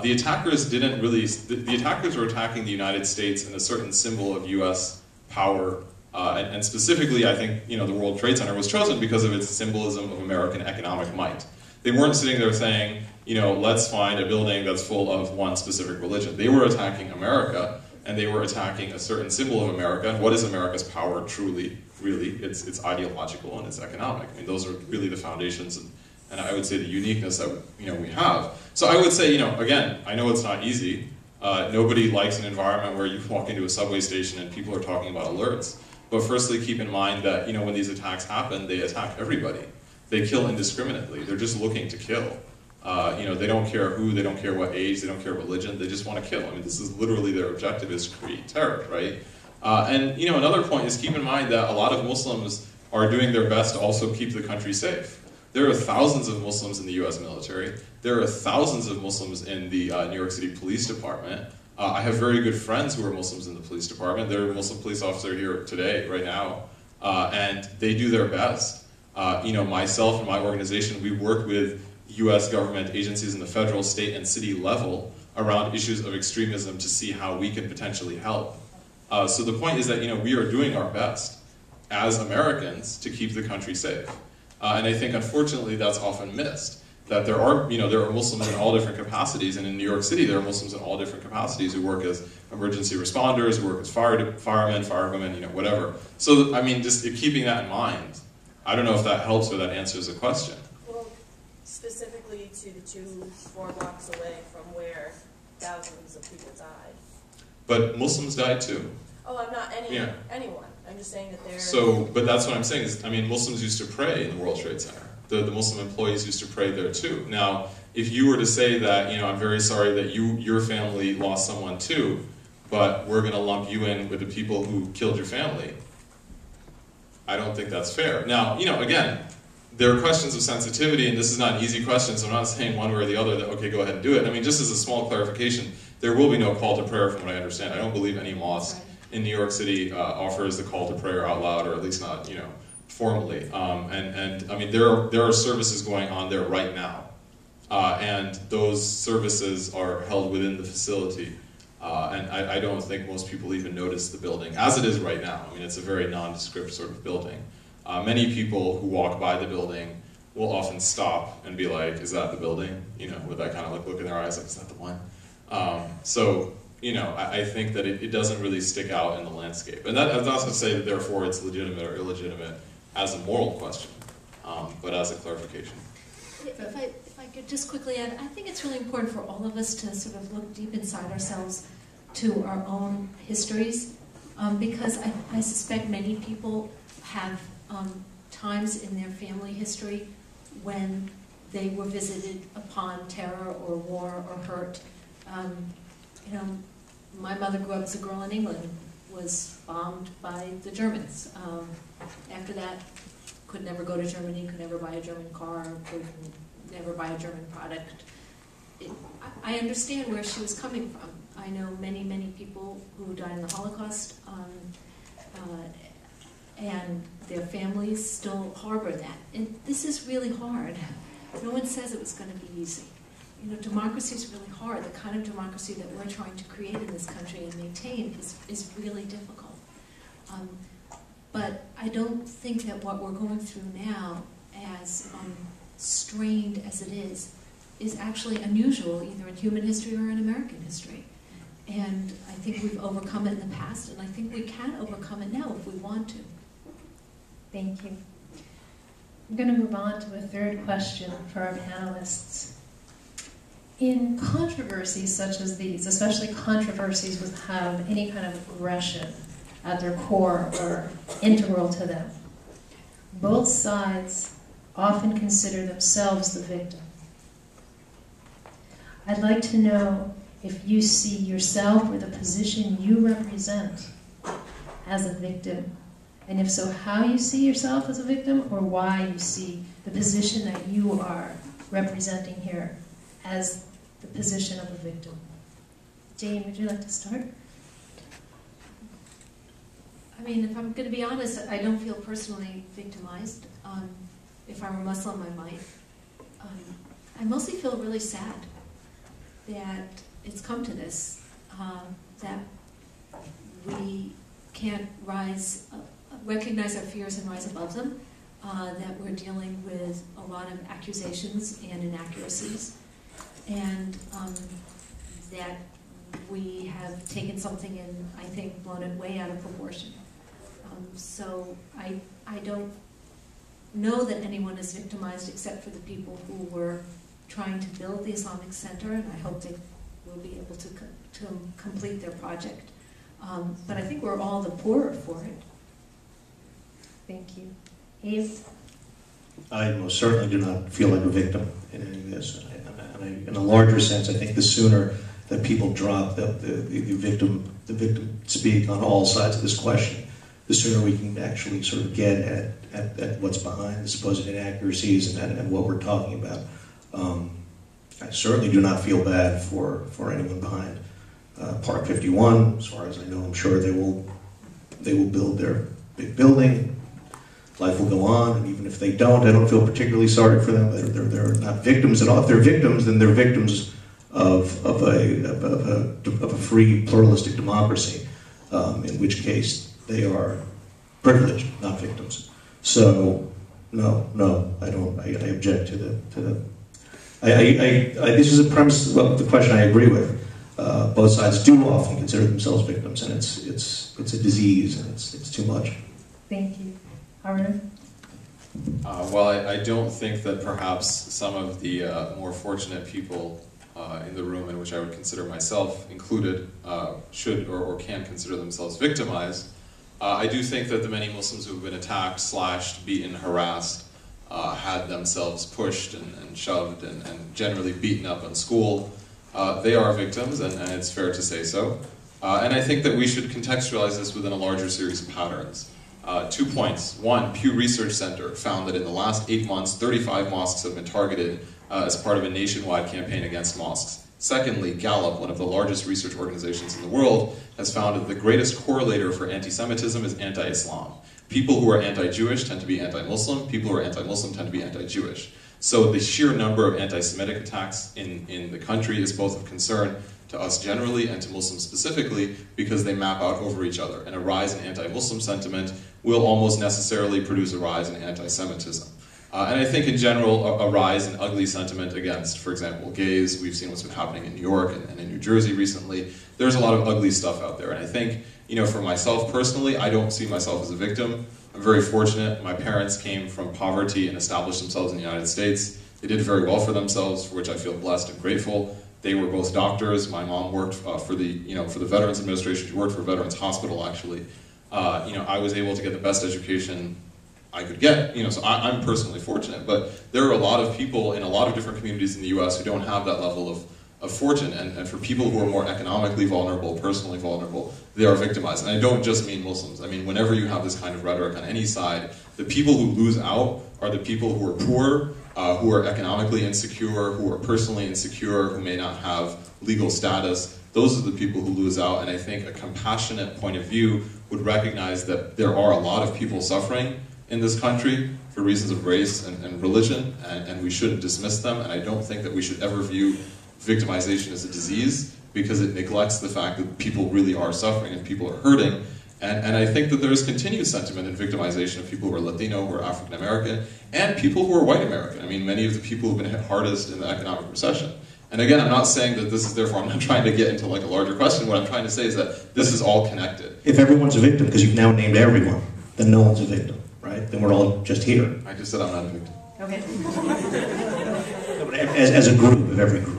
the attackers didn't really, the attackers were attacking the United States and a certain symbol of US power, and specifically I think the World Trade Center was chosen because of its symbolism of American economic might. They weren't sitting there saying, let's find a building that's full of one specific religion. They were attacking America, and they were attacking a certain symbol of America. What is America's power truly, really? It's ideological and it's economic. I mean, those are really the foundations and I would say the uniqueness that we have. So I would say, again, I know it's not easy. Nobody likes an environment where you walk into a subway station and people are talking about alerts. But firstly, keep in mind that when these attacks happen, they attack everybody. They kill indiscriminately. They're just looking to kill. They don't care who, they don't care what age, they don't care religion. They just want to kill. I mean, this is literally their objective, is to create terror, right? And another point is, keep in mind that a lot of Muslims are doing their best to also keep the country safe. There are thousands of Muslims in the US military. There are thousands of Muslims in the New York City Police Department. I have very good friends who are Muslims in the police department. They're a Muslim police officer here today, right now, and they do their best. Myself and my organization, we work with US government agencies in the federal, state, and city level around issues of extremism to see how we can potentially help. So the point is that we are doing our best as Americans to keep the country safe. And I think, unfortunately, that's often missed. That there are Muslims in all different capacities, and in New York City, there are Muslims in all different capacities who work as emergency responders, who work as firemen, firewomen, whatever. So, I mean, just keeping that in mind, I don't know if that helps or that answers the question. Well, specifically to the 4 blocks away from where thousands of people died. But Muslims died too. Oh, I'm not anyone. I'm just saying that they're... So, but that's what I'm saying is, I mean, Muslims used to pray in the World Trade Center. The Muslim employees used to pray there too. Now, if you were to say that, I'm very sorry that your family lost someone too, but we're going to lump you in with the people who killed your family, I don't think that's fair. Now, again, there are questions of sensitivity, and this is not an easy question, so I'm not saying one way or the other that, okay, go ahead and do it. I mean, just as a small clarification, there will be no call to prayer from what I understand. I don't believe any mosque in New York City offers the call to prayer out loud, or at least not, formally. And I mean, there are services going on there right now, and those services are held within the facility. And I don't think most people even notice the building as it is right now. I mean, it's a very nondescript sort of building. Many people who walk by the building will often stop and be like, "Is that the building?" With that kind of look in their eyes, like, "Is that the one?" I think that it doesn't really stick out in the landscape. And that's not to say that therefore it's legitimate or illegitimate as a moral question, but as a clarification. If I could just quickly add, I think it's really important for all of us to sort of look deep inside ourselves to our own histories, because I suspect many people have times in their family history when they were visited upon terror or war or hurt. My mother grew up as a girl in England, was bombed by the Germans. After that, could never go to Germany, could never buy a German car, could never buy a German product. I understand where she was coming from. I know many, many people who died in the Holocaust, and their families still harbor that. And this is really hard. No one says it was going to be easy. Democracy is really hard. The kind of democracy that we're trying to create in this country and maintain is really difficult. But I don't think that what we're going through now, as strained as it is actually unusual, either in human history or in American history. And I think we've overcome it in the past, and I think we can overcome it now if we want to. Thank you. I'm going to move on to a third question for our panelists. In controversies such as these, especially controversies which have any kind of aggression at their core or integral to them, both sides often consider themselves the victim. I'd like to know if you see yourself or the position you represent as a victim, and if so, how you see yourself as a victim, or why you see the position that you are representing here as the position of a victim. Jane, would you like to start? I mean, if I'm going to be honest, I don't feel personally victimized. If I were Muslim, I might. I mostly feel really sad. that it's come to this, that we can't recognize our fears and rise above them, that we're dealing with a lot of accusations and inaccuracies, and that we have taken something and, I think, blown it way out of proportion. So I don't know that anyone is victimized except for the people who were trying to build the Islamic Center, and I hope they will be able to complete their project. But I think we're all the poorer for it. Thank you. Eve? I most certainly do not feel like a victim in any of this. In a larger sense, I think the sooner that people drop the victim speak on all sides of this question, the sooner we can actually sort of get at what's behind the supposed inaccuracies and what we're talking about. I certainly do not feel bad for anyone behind Park 51. As far as I know, I'm sure they will build their big building. Life will go on, and even if they don't, I don't feel particularly sorry for them. They're not victims at all. If they're victims, then they're victims of a free, pluralistic democracy, in which case they are privileged, not victims. So, no, I don't. I object to the. This is a premise of the question I agree with. Both sides do often consider themselves victims, and it's a disease, and it's too much. Thank you. Arun? Well, I don't think that perhaps some of the more fortunate people in the room, in which I would consider myself included, should or can consider themselves victimized. I do think that the many Muslims who have been attacked, slashed, beaten, harassed, had themselves pushed and shoved and generally beaten up in school, they are victims, and it's fair to say so. And I think that we should contextualize this within a larger series of patterns. 2 points. One, Pew Research Center found that in the last 8 months, 35 mosques have been targeted as part of a nationwide campaign against mosques. Secondly, Gallup, one of the largest research organizations in the world, has found that the greatest correlator for anti-Semitism is anti-Islam. People who are anti-Jewish tend to be anti-Muslim. People who are anti-Muslim tend to be anti-Jewish. So the sheer number of anti-Semitic attacks in the country is both of concern to us generally and to Muslims specifically, because they map out over each other. And a rise in anti-Muslim sentiment will almost necessarily produce a rise in anti-Semitism. And I think in general, a rise in ugly sentiment against, for example, gays. We've seen what's been happening in New York and in New Jersey recently. There's a lot of ugly stuff out there. And I think, for myself personally, I don't see myself as a victim. I'm very fortunate. My parents came from poverty and established themselves in the United States. They did very well for themselves, for which I feel blessed and grateful. They were both doctors. My mom worked for the Veterans Administration. She worked for Veterans Hospital, actually. I was able to get the best education I could get, so I'm personally fortunate. But there are a lot of people in a lot of different communities in the U.S. who don't have that level of fortune. And for people who are more economically vulnerable, personally vulnerable, they are victimized. And I don't just mean Muslims. I mean, whenever you have this kind of rhetoric on any side, the people who lose out are the people who are poor, who are economically insecure, who are personally insecure, who may not have legal status. Those are the people who lose out. And I think a compassionate point of view would recognize that there are a lot of people suffering in this country for reasons of race and religion, and we shouldn't dismiss them. And I don't think that we should ever view victimization as a disease, because it neglects the fact that people really are suffering and people are hurting. And I think that there's continued sentiment in victimization of people who are Latino, who are African American, and people who are white American. I mean, many of the people who've been hit hardest in the economic recession. And again, I'm not saying that this is therefore, I'm not trying to get into like a larger question. What I'm trying to say is that this is all connected. If everyone's a victim, because you've now named everyone, then no one's a victim, right? Then we're all just here. I just said I'm not a victim. Okay. As a group, of every group.